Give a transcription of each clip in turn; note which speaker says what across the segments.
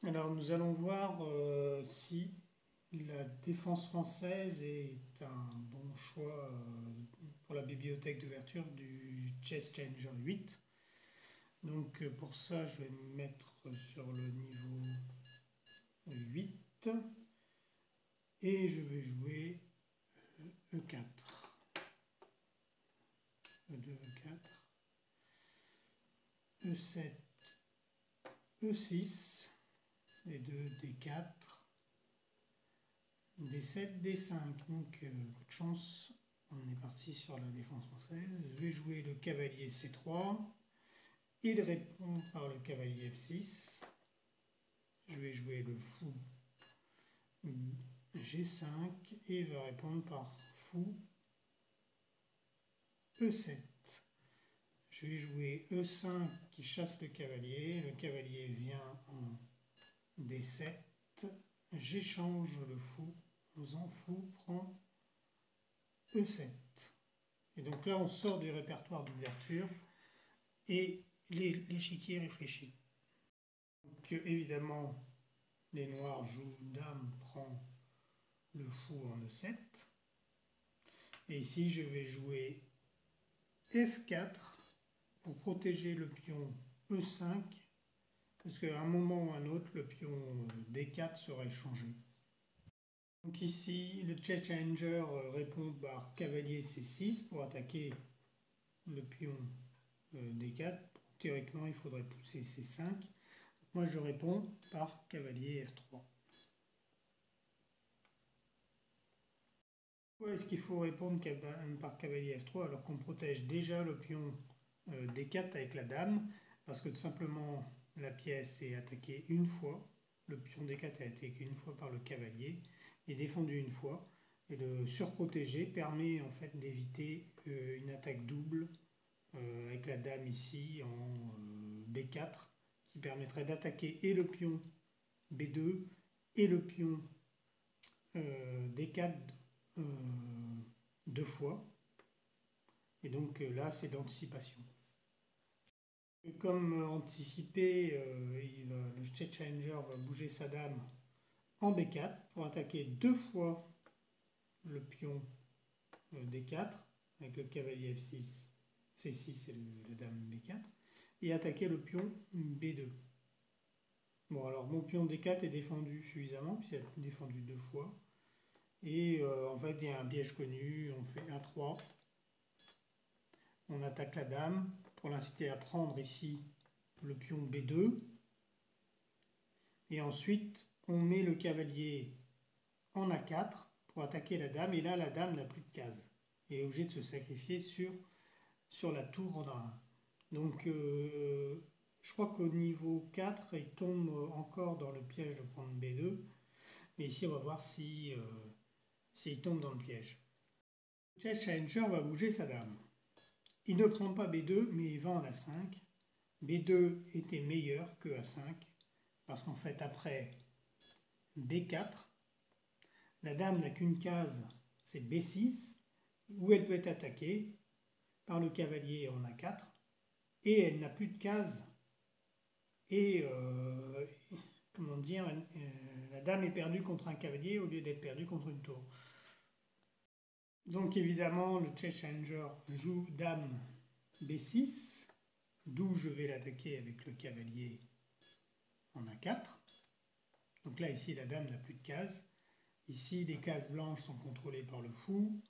Speaker 1: Alors nous allons voir si la défense française est un bon choix pour la bibliothèque d'ouverture du Chess Challenger 8. Donc pour ça je vais me mettre sur le niveau 8 et je vais jouer E4, E2, E4, E7, E6, D2, D4, D7, D5. Donc coup de chance, on est parti sur la défense française. Je vais jouer le cavalier C3. Il répond par le cavalier F6. Je vais jouer le fou G5 et il va répondre par fou E7. Je vais jouer E5 qui chasse le cavalier. Le cavalier vient en D7. J'échange le fou en faisant fou prend E7. Et donc là, on sort du répertoire d'ouverture et l'échiquier réfléchit. Donc évidemment, les noirs jouent dame prend le fou en E7. Et ici, je vais jouer F4 pour protéger le pion E5, parce qu'à un moment ou un autre, le pion D4 sera échangé. Donc ici, le Chess Challenger répond par cavalier C6 pour attaquer le pion D4. Théoriquement, il faudrait pousser C5. Moi, je réponds par cavalier F3. Pourquoi est-ce qu'il faut répondre par cavalier F3 alors qu'on protège déjà le pion D4 avec la dame? Parce que tout simplement, la pièce est attaquée une fois. Le pion D4 a été attaqué une fois par le cavalier et défendu une fois. Et le surprotéger permet en fait d'éviter une attaque double avec la dame ici en B4 qui permettrait d'attaquer et le pion B2 et le pion D4 deux fois. Et donc là, c'est d'anticipation. Comme anticipé, le Chess Challenger va bouger sa dame en B4 pour attaquer deux fois le pion D4 avec le cavalier F6, C6 et la dame B4 et attaquer le pion B2. Bon, alors mon pion D4 est défendu suffisamment, puisqu'il est défendu deux fois. Et en fait, il y a un piège connu, on fait A3. On attaque la dame pour l'inciter à prendre ici le pion B2. Et ensuite, on met le cavalier en A4 pour attaquer la dame. Et là, la dame n'a plus de case. Et est obligée de se sacrifier sur la tour en A1. Donc, je crois qu'au niveau 4, il tombe encore dans le piège de prendre B2. Mais ici, on va voir s'il tombe dans le piège. Chess Challenger va bouger sa dame. Il ne prend pas B2, mais il va en A5. B2 était meilleur que A5, parce qu'en fait, après B4, la dame n'a qu'une case, c'est B6, où elle peut être attaquée par le cavalier en A4, et elle n'a plus de case. Et, comment dire, la dame est perdue contre un cavalier au lieu d'être perdue contre une tour. Donc évidemment, le Chess Challenger joue dame B6, d'où je vais l'attaquer avec le cavalier en A4. Donc là, ici, la dame n'a plus de cases. Ici, les cases blanches sont contrôlées par le fou,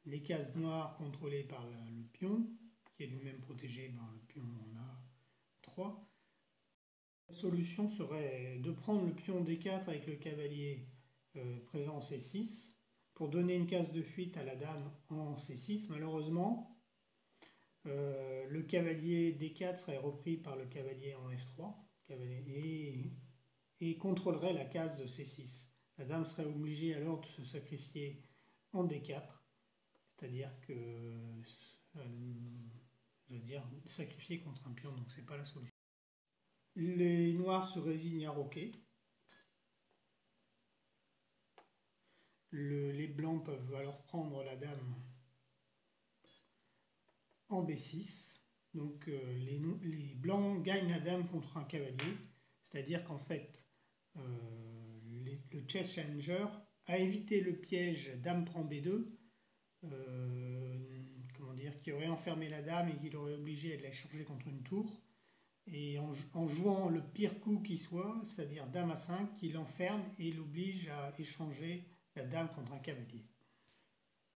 Speaker 1: les cases noires contrôlées par le pion, qui est lui-même protégé par le pion en A3. La solution serait de prendre le pion D4 avec le cavalier présent en C6 pour donner une case de fuite à la dame en C6. Malheureusement, le cavalier D4 serait repris par le cavalier en F3 et contrôlerait la case C6. La dame serait obligée alors de se sacrifier en D4, c'est-à-dire que, je veux dire, sacrifier contre un pion, donc c'est pas la solution. Les noirs se résignent à roquer. Les blancs peuvent alors prendre la dame en B6. Donc les blancs gagnent la dame contre un cavalier, c'est-à-dire qu'en fait, le chess challenger a évité le piège dame prend B2, comment dire, qui aurait enfermé la dame et qui l'aurait obligé à l'échanger contre une tour. Et en jouant le pire coup qui soit, c'est-à-dire dame à 5, qui l'enferme et l'oblige à échanger la dame contre un cavalier.